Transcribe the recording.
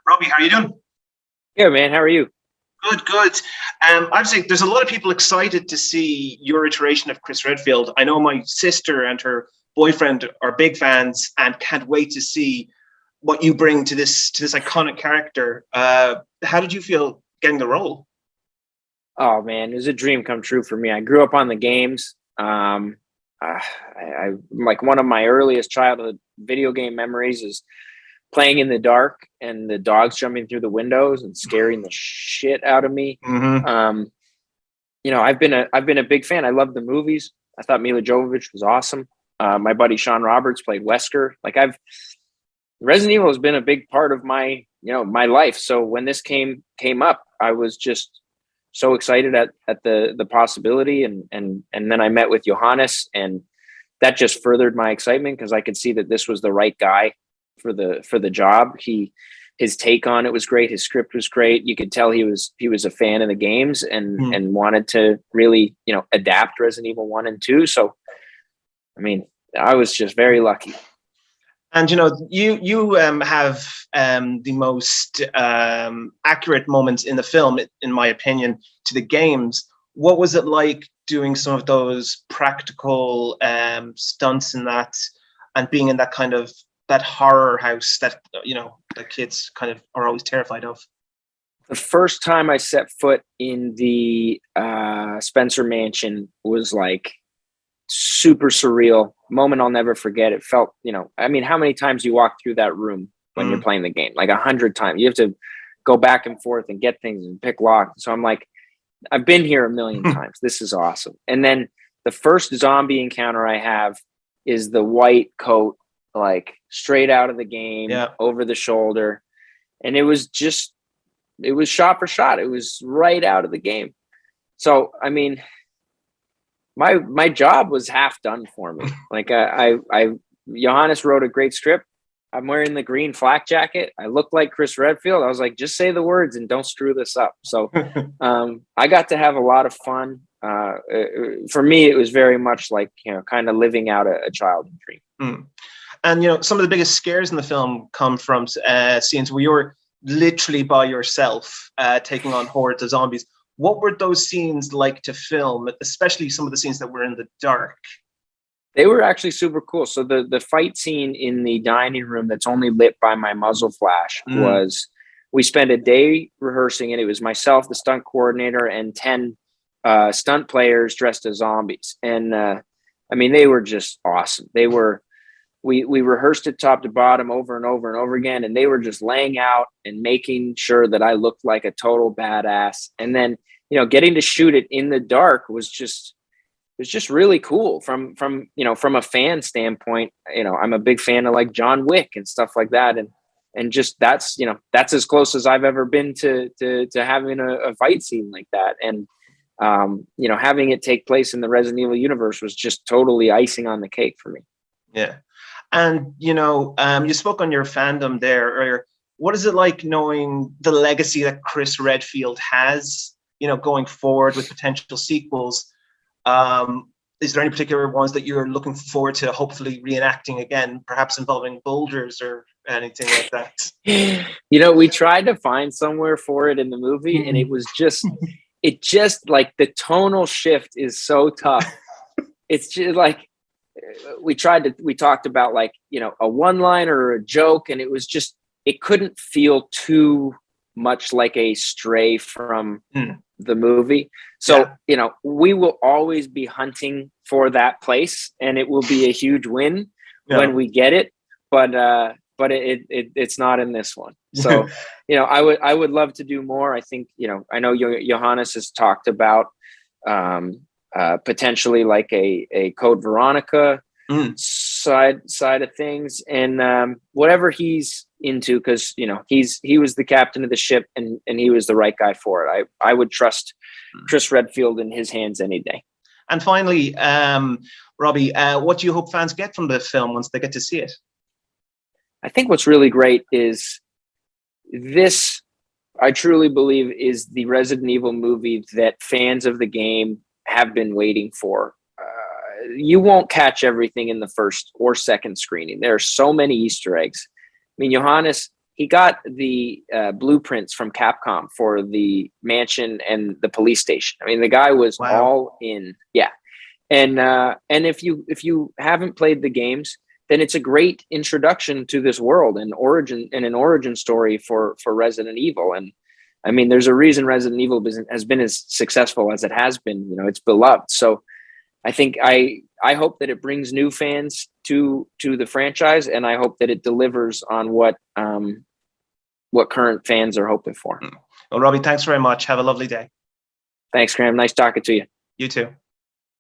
Robbie, how are you doing? Yeah, man. How are you? Good, good. I'd say there's a lot of people excited to see your iteration of Chris Redfield. I know my sister and her boyfriend are big fans and can't wait to see what you bring to this iconic character. How did you feel getting the role? Oh man, it was a dream come true for me. I grew up on the games. Like one of my earliest childhood video game memories is playing in the dark and the dogs jumping through the windows and scaring the shit out of me. Mm-hmm. I've been a big fan. I love the movies. I thought Mila Jovovich was awesome. My buddy Sean Roberts played Wesker. Resident Evil has been a big part of my life. So when this came up, I was just so excited at the possibility. And then I met with Johannes, and that just furthered my excitement because I could see that this was the right guy for the job. His take on it was great. His script was great. You could tell he was a fan of the games and wanted to really, adapt Resident Evil 1 and 2. So, I mean, I was just very lucky. And you have the most accurate moments in the film, in my opinion, to the games. What was it like doing some of those practical stunts in that, and being in that kind of that horror house that the kids kind of are always terrified of? The first time I set foot in the Spencer Mansion was like super surreal moment. I'll never forget. It felt, how many times you walk through that room when you're playing the game? Like 100 times. You have to go back and forth and get things and pick locks. So I'm like, I've been here a million times. This is awesome. And then the first zombie encounter I have is the white coat, like straight out of the game, over the shoulder. And it was shot for shot. It was right out of the game. So, I mean, my job was half done for me. Like Johannes wrote a great script. I'm wearing the green flak jacket. I look like Chris Redfield. I was like, just say the words and don't screw this up. So I got to have a lot of fun. For me, it was very much like, kind of living out a childhood dream. And, some of the biggest scares in the film come from scenes where you're literally by yourself taking on hordes of zombies. What were those scenes like to film, especially some of the scenes that were in the dark? They were actually super cool. So the fight scene in the dining room that's only lit by my muzzle flash was, we spent a day rehearsing it. It was myself, the stunt coordinator, and 10 stunt players dressed as zombies. And they were just awesome. We rehearsed it top to bottom over and over and over again. And they were just laying out and making sure that I looked like a total badass. And then, getting to shoot it in the dark was just really cool from a fan standpoint. I'm a big fan of like John Wick and stuff like that. And just that's as close as I've ever been to having a fight scene like that. And, having it take place in the Resident Evil universe was just totally icing on the cake for me. Yeah. And, you spoke on your fandom there earlier. What is it like knowing the legacy that Chris Redfield has, going forward with potential sequels? Is there any particular ones that you're looking forward to hopefully reenacting again, perhaps involving boulders or anything like that? We tried to find somewhere for it in the movie, and it just like the tonal shift is so tough. It's just like, we talked about like, a one-liner or a joke, and it couldn't feel too much like a stray from the movie. So, we will always be hunting for that place, and it will be a huge win when we get it. But it's not in this one. So, I would love to do more. I think, I know Johannes has talked about potentially like a Code Veronica side of things, and whatever he's into, because he was the captain of the ship, and he was the right guy for it. I would trust Chris Redfield in his hands any day. And finally, Robbie, what do you hope fans get from the film once they get to see it? I think what's really great is this, I truly believe, is the Resident Evil movie that fans of the game have been waiting for. You won't catch everything in the first or second screening. There are so many Easter eggs. I mean, Johannes he got the blueprints from Capcom for the mansion and the police station. I mean, the guy was all in. Yeah. And if you haven't played the games, then it's a great introduction to this world and an origin story for Resident Evil. And I mean, there's a reason Resident Evil has been as successful as it has been. You know, it's beloved. So I think I hope that it brings new fans to the franchise, and I hope that it delivers on what current fans are hoping for. Well, Robbie, thanks very much. Have a lovely day. Thanks, Graham. Nice talking to you. You too.